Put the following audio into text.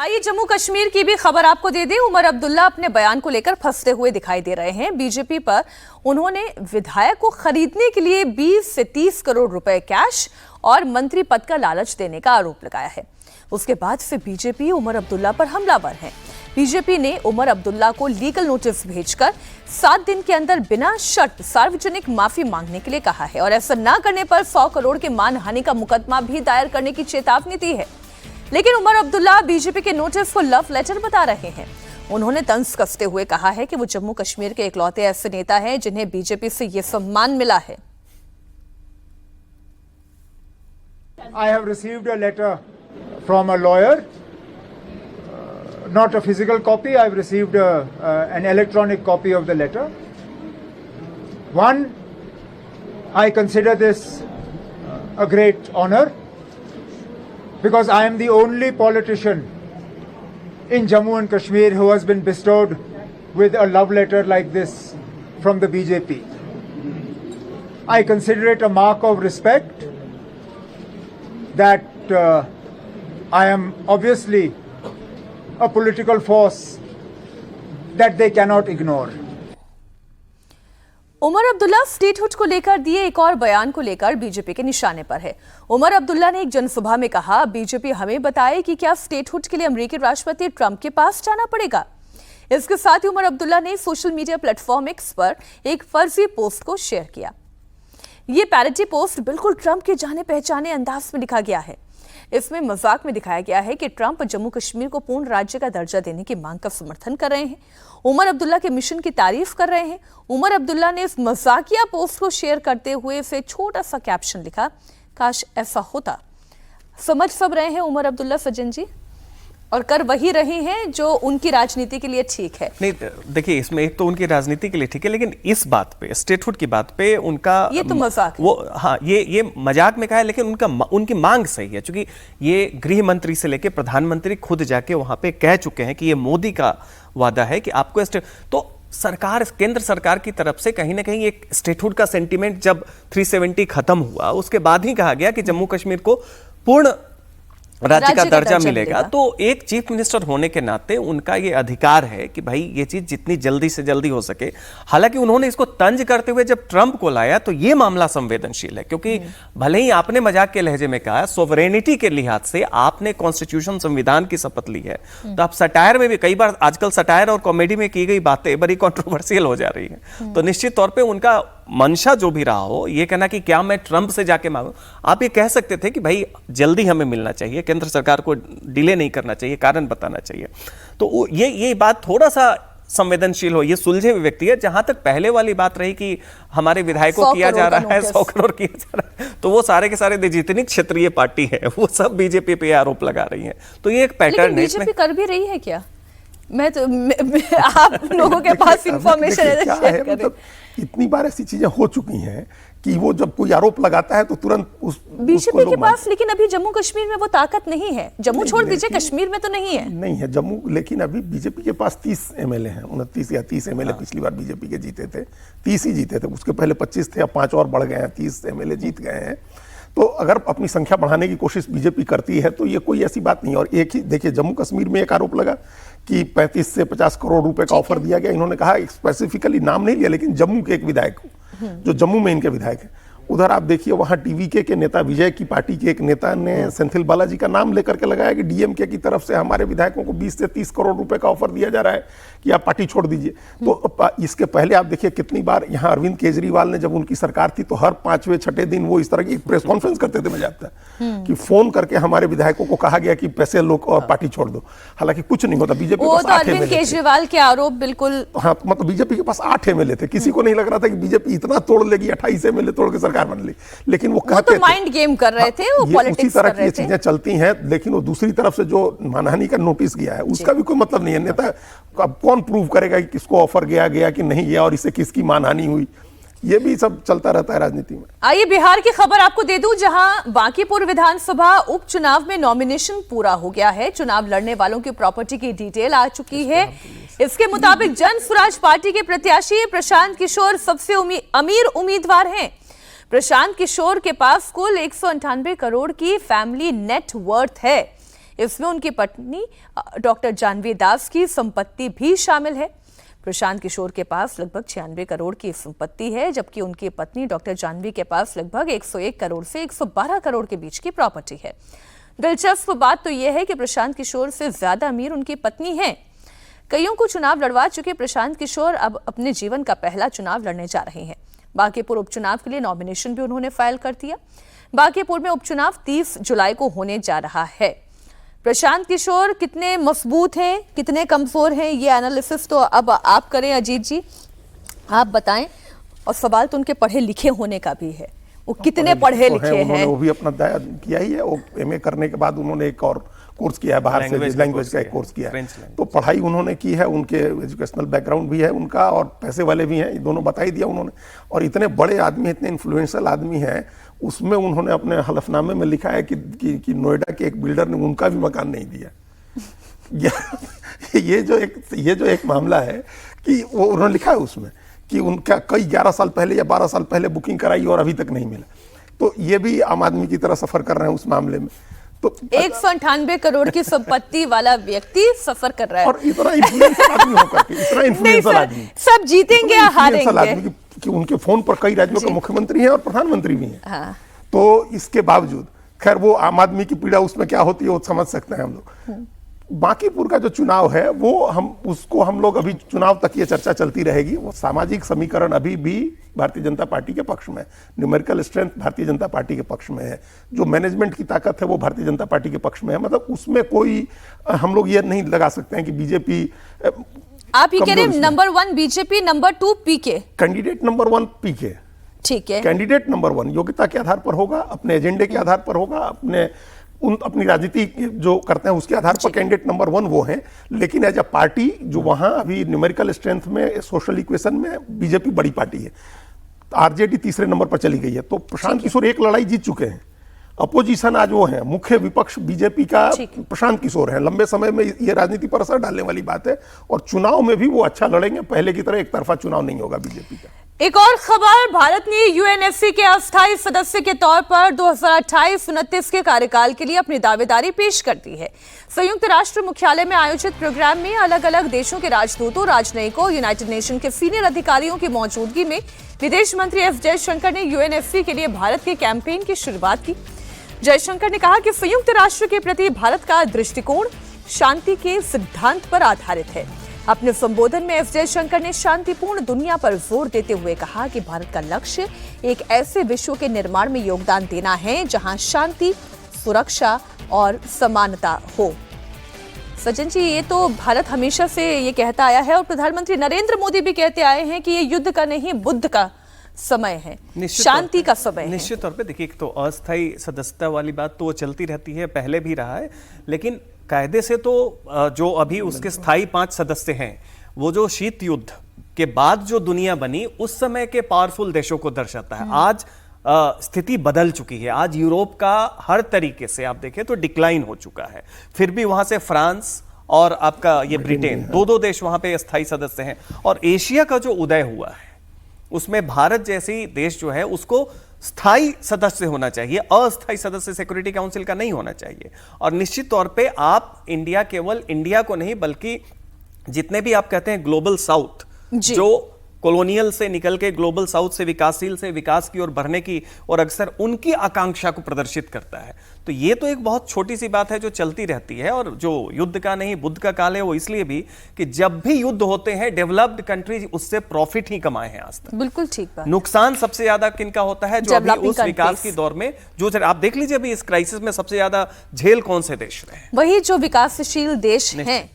आइए जम्मू कश्मीर की भी खबर आपको दे दें। उमर अब्दुल्ला अपने बयान को लेकर फंसते हुए दिखाई दे रहे हैं। बीजेपी पर उन्होंने विधायक को खरीदने के लिए 20 से 30 करोड़ रुपए कैश और मंत्री पद का लालच देने का आरोप लगाया है। उसके बाद से बीजेपी उमर अब्दुल्ला पर हमलावर है। बीजेपी ने उमर अब्दुल्ला को लीगल नोटिस भेजकर 7 दिन के अंदर बिना शर्त सार्वजनिक माफी मांगने के लिए कहा है और ऐसा न करने पर 100 करोड़ के मानहानि का मुकदमा भी दायर करने की चेतावनी दी है। लेकिन उमर अब्दुल्ला बीजेपी के नोटिस को लव लेटर बता रहे हैं। उन्होंने तंज कसते हुए कहा है कि वो जम्मू कश्मीर के इकलौते ऐसे नेता हैं जिन्हें बीजेपी से ये सम्मान मिला है। I have received a letter from a lawyer, not a physical copy. I've received an electronic copy of the letter. One, I consider this a great honor, because I am the only politician in Jammu and Kashmir who has been bestowed with a love letter like this from the BJP. I consider it a mark of respect that I am obviously a political force that they cannot ignore. Omar Abdullah statehood को लेकर दिए एक और बयान को लेकर BJP के निशाने पर है। उमर अब्दुल्ला ने एक जनसभा में कहा, बीजेपी हमें बताए कि क्या स्टेटहुड के लिए अमेरिकी राष्ट्रपति ट्रंप के पास जाना पड़ेगा। इसके साथ ही उमर अब्दुल्ला ने सोशल मीडिया प्लेटफॉर्म एक्स पर एक फर्जी पोस्ट को शेयर किया। ये पैरोडी पोस्ट बिल्कुल ट्रंप के जाने पहचाने अंदाज में लिखा गया है। इसमें मजाक में दिखाया गया है कि ट्रंप जम्मू कश्मीर को पूर्ण राज्य का दर्जा देने की मांग का समर्थन कर रहे हैं। उमर अब्दुल्ला के मिशन की तारीफ कर रहे हैं। उमर अब्दुल्ला ने इस मजाकिया पोस्ट को शेयर करते हुए इसे छोटा सा कैप्शन लिखा, काश ऐसा होता। समझ सब रहे हैं उमर अब्दुल्ला सज्जन जी, और कर वही रहे हैं जो उनकी राजनीति के लिए ठीक है। नहीं देखिए, इसमें एक तो उनकी राजनीति के लिए ठीक है, लेकिन इस बात पे, स्टेटहुड की बात पे उनका ये तो मजाक है। वो हाँ, ये मजाक में कहा है, लेकिन उनकी मांग सही है, क्योंकि ये गृह मंत्री से लेकर प्रधानमंत्री खुद जाके वहां पे कह चुके हैं कि ये मोदी का वादा है कि आपको तो सरकार, केंद्र सरकार की तरफ से कहीं ना कहीं एक स्टेटहुड का सेंटीमेंट जब 370 खत्म हुआ, उसके बाद ही कहा गया कि जम्मू कश्मीर को पूर्ण राज्य का दर्जा मिलेगा। तो एक चीफ मिनिस्टर होने के नाते उनका ये अधिकार है कि भाई ये चीज जितनी जल्दी से जल्दी हो सके। हालांकि उन्होंने इसको तंज करते हुए जब ट्रंप को लाया तो ये मामला संवेदनशील है, क्योंकि भले ही आपने मजाक के लहजे में कहा, सोवरेनिटी के लिहाज से आपने कॉन्स्टिट्यूशन, संविधान की शपथ ली है, तो आप सटायर में भी कई बार आजकल सटायर और कॉमेडी में की गई बातें बड़ी कॉन्ट्रोवर्शियल हो जा रही है। तो निश्चित तौर पर उनका मंशा जो भी रहा हो, ये कहना कि क्या मैं ट्रंप से जाके मांगू, आप ये कह सकते थे कि भाई जल्दी हमें मिलना चाहिए, केंद्र सरकार को डिले नहीं करना चाहिए, कारण बताना चाहिए। तो ये बात थोड़ा सा संवेदनशील हो, ये सुलझे हुए व्यक्ति है। जहां तक पहले वाली बात रही कि हमारे विधायकों को किया जा रहा है, 100 करोड़ किया जा रहा है, तो वो सारे के सारे जितनी क्षेत्रीय पार्टी है वो सब बीजेपी पे आरोप लगा रही है। तो ये एक पैटर्न है। बीजेपी कर भी रही है क्या? आप लोगों के पास इंफॉर्मेशन है, मतलब इतनी बार ऐसी चीजें हो चुकी हैं कि वो जब कोई आरोप लगाता है तो तुरंत बीजेपी के पास, लेकिन अभी जम्मू कश्मीर में वो ताकत नहीं है। जम्मू छोड़ दीजिए, कश्मीर में तो नहीं है। नहीं है जम्मू, लेकिन अभी बीजेपी के पास 30 एमएलए हैं, 29 या 30 एमएलए पिछली बार बीजेपी के जीते थे, 30 ही जीते थे। उसके पहले 25 थे, अब 5 और बढ़ गए हैं, 30 एमएलए जीत गए हैं। तो अगर अपनी संख्या बढ़ाने की कोशिश बीजेपी करती है तो ये कोई ऐसी बात नहीं है। और एक ही देखिए, जम्मू कश्मीर में एक आरोप लगा कि 35 से 50 करोड़ रुपए का ऑफर दिया गया। इन्होंने कहा, स्पेसिफिकली नाम नहीं लिया, लेकिन जम्मू के एक विधायक को, जो जम्मू में इनके विधायक है। उधर आप देखिए, वहां टीवीके के नेता, विजय की पार्टी के एक नेता ने सेंथिल बालाजी का नाम लेकर के लगाया कि डीएमके की तरफ से हमारे विधायकों को 20 से 30 करोड़ रुपए का ऑफर दिया जा रहा है कि आप पार्टी छोड़ दीजिए। तो इसके पहले आप देखिए कितनी बार यहाँ अरविंद केजरीवाल ने, जब उनकी सरकार थी, तो हर 5वें 6ठे दिन वो इस तरह की प्रेस कॉन्फ्रेंस करते थे, मजा आता है कि फोन करके हमारे विधायकों को कहा गया कि पैसे लो और पार्टी छोड़ दो। हालांकि कुछ नहीं होता। बीजेपी के पास 8 एमएलए थे। केजरीवाल के आरोप बिल्कुल, हाँ, मतलब बीजेपी के पास 8 एमएलए थे। किसी को नहीं लग रहा था कि बीजेपी इतना तोड़ लेगी, 28 एमएलए तोड़ के सरकार बन ली, लेकिन वो कहते तो माइंड गेम कर रहे थे, वो पॉलिटिक्स उसी तरह की चीजें चलती हैं। लेकिन वो दूसरी तरफ से जो मानहानि का नोटिस गया है, उसका भी कोई मतलब नहीं है। नेता अब कौन प्रूव करेगा कि किसको ऑफर गया कि नहीं गया और इससे किसकी मानहानि हुई? ये भी सब चलता रहता है राजनीति में। आइए बिहार की खबर आपको दे दूं, जहां बांकीपुर विधानसभा उपचुनाव में नॉमिनेशन पूरा हो गया है। चुनाव लड़ने वालों की प्रॉपर्टी की डिटेल आ चुकी है। इसके मुताबिक जन स्वराज पार्टी के प्रत्याशी प्रशांत किशोर सबसे अमीर उम्मीदवार हैं। प्रशांत किशोर के पास कुल 198 करोड़ की फैमिली नेट वर्थ है। इसमें उनकी पत्नी डॉक्टर जानवी दास की संपत्ति भी शामिल है। प्रशांत किशोर के पास लगभग 96 करोड़ की संपत्ति है, जबकि उनकी पत्नी डॉक्टर जानवी के पास लगभग 101 करोड़ से 112 करोड़ के बीच की प्रॉपर्टी है। दिलचस्प बात तो यह है कि प्रशांत किशोर से ज्यादा अमीर उनकी पत्नी है। कईयों को चुनाव लड़वा चुके प्रशांत किशोर अब अपने जीवन का पहला चुनाव लड़ने जा रहे हैं। बांकीपुर उपचुनाव के लिए नॉमिनेशन भी उन्होंने फाइल कर दिया। बांकीपुर में उपचुनाव 30 जुलाई को होने जा रहा है। प्रशांत किशोर कितने मजबूत हैं, कितने कमजोर हैं, ये एनालिसिस तो अब आप करें अजीत जी, आप बताएं। और सवाल तो उनके पढ़े लिखे होने का भी है, वो कितने पढ़े लिखे हैं। वो भी अपना दाया किया ही है। वो एमए करने के बाद उन्होंने एक और कोर्स किया है, बाहर से लैंग्वेज का एक कोर्स किया है। तो पढ़ाई उन्होंने की है, उनके एजुकेशनल बैकग्राउंड भी है उनका, और पैसे वाले भी हैं, ये दोनों बता ही दिया उन्होंने। और इतने बड़े आदमी, इतने इन्फ्लुएंशियल आदमी हैं, उसमें उन्होंने अपने हलफनामे में लिखा है कि नोएडा के एक बिल्डर ने उनका भी मकान नहीं दिया। ये जो एक मामला है कि वो उन्होंने लिखा है उसमें कि उनका कई 11 साल पहले या 12 साल पहले बुकिंग कराई और अभी तक नहीं मिला। तो ये भी आम आदमी की तरह सफर कर रहे हैं उस मामले में। तो 198 करोड़ की संपत्ति वाला व्यक्ति सफर कर रहा है, और इतना इन्फ्लुएंसर आदमी होकर के, इतना इन्फ्लुएंसर आदमी, सब जीतेंगे या हारेंगे कि उनके फोन पर कई राज्यों के मुख्यमंत्री हैं और प्रधानमंत्री भी हैं। हाँ। तो इसके बावजूद खैर वो आम आदमी की पीड़ा उसमें क्या होती है वो समझ सकते हैं हम लोग। बांकीपुर का जो चुनाव है वो हम लोग अभी चुनाव तक ये चर्चा चलती रहेगी। वो सामाजिक समीकरण अभी भी भारतीय जनता पार्टी के पक्ष में है, numerical strength Bharatiya Janata party के पक्ष में है, जो मैनेजमेंट की ताकत है वो भारतीय जनता पार्टी के पक्ष में है। मतलब उसमें कोई हम लोग ये नहीं लगा सकते हैं कि बीजेपी। आप ये कह रहे हैं नंबर 1 बीजेपी, नंबर 2 पीके, कैंडिडेट नंबर 1 पीके, ठीक है। कैंडिडेट नंबर 1 योग्यता के आधार पर होगा, अपने एजेंडे के आधार पर होगा, अपनी राजनीति जो करते हैं उसके आधार पर कैंडिडेट नंबर 1 वो हैं। लेकिन एज अ पार्टी जो वहां अभी न्यूमेरिकल स्ट्रेंथ में, सोशल इक्वेशन में बीजेपी बड़ी पार्टी है, आरजेडी तीसरे नंबर पर चली गई है। तो प्रशांत किशोर एक लड़ाई जीत चुके हैं। अपोजिशन आज वो है, मुख्य विपक्ष बीजेपी का प्रशांत किशोर है। लंबे समय में ये राजनीति पर असर डालने वाली बात है, और चुनाव में भी वो अच्छा लड़ेंगे। पहले की तरह एक तरफा चुनाव नहीं होगा बीजेपी का। एक और खबर, भारत ने यूएनएससी के अस्थायी सदस्य के तौर पर 2028-29 के कार्यकाल के लिए अपनी दावेदारी पेश कर दी है। संयुक्त राष्ट्र मुख्यालय में आयोजित प्रोग्राम में अलग अलग देशों के राजदूतों, राजनयिकों, यूनाइटेड नेशन के सीनियर अधिकारियों की मौजूदगी में विदेश मंत्री एस जयशंकर ने यूएनएससी के लिए भारत के कैंपेन की शुरुआत की। जयशंकर ने कहा कि संयुक्त राष्ट्र के प्रति भारत का दृष्टिकोण शांति के सिद्धांत पर आधारित है। अपने संबोधन में एस जयशंकर ने शांतिपूर्ण दुनिया पर जोर देते हुए कहा कि भारत का लक्ष्य एक ऐसे विश्व के निर्माण में योगदान देना है जहां शांति, सुरक्षा और समानता हो। सचिन जी, ये तो भारत हमेशा से ये कहता आया है, और प्रधानमंत्री नरेंद्र मोदी भी कहते आए हैं कि ये युद्ध का नहीं बुद्ध का समय है, शांति का समय है। निश्चित तौर पे देखिए, एक तो अस्थायी सदस्यता वाली बात तो चलती रहती है, पहले भी रहा है, लेकिन कायदे से तो जो अभी उसके स्थायी 5 सदस्य हैं, वो जो शीत युद्ध के बाद जो दुनिया बनी उस समय के पावरफुल देशों को दर्शाता है। आज स्थिति बदल चुकी है। आज यूरोप का हर तरीके से आप देखें तो डिक्लाइन हो चुका है। फिर भी वहां से फ्रांस और आपका ये ब्रिटेन, 2 देश वहां पे स्थायी सदस्य हैं। और एशिया का जो उदय हुआ है उसमें भारत जैसी देश जो है उसको स्थायी सदस्य होना चाहिए, अस्थायी सदस्य सिक्योरिटी काउंसिल का नहीं होना चाहिए। और निश्चित तौर पे आप इंडिया, केवल इंडिया को नहीं बल्कि जितने भी आप कहते हैं ग्लोबल साउथ, जो कॉलोनियल से निकल के ग्लोबल साउथ से विकासशील से विकास की ओर बढ़ने की और अक्सर उनकी आकांक्षा को प्रदर्शित करता है। तो ये तो एक बहुत छोटी सी बात है जो चलती रहती है। और जो युद्ध का नहीं बुद्ध का काल है वो इसलिए भी कि जब भी युद्ध होते हैं डेवलप्ड कंट्रीज उससे प्रॉफिट ही कमाए हैं आज तक। बिल्कुल ठीक बात। नुकसान सबसे ज्यादा किनका होता है? जो अभी उस विकास की दौर में जो आप देख लीजिए, अभी इस क्राइसिस में सबसे ज्यादा झेल कौन से देश रहे हैं? वही जो विकासशील देश हैं।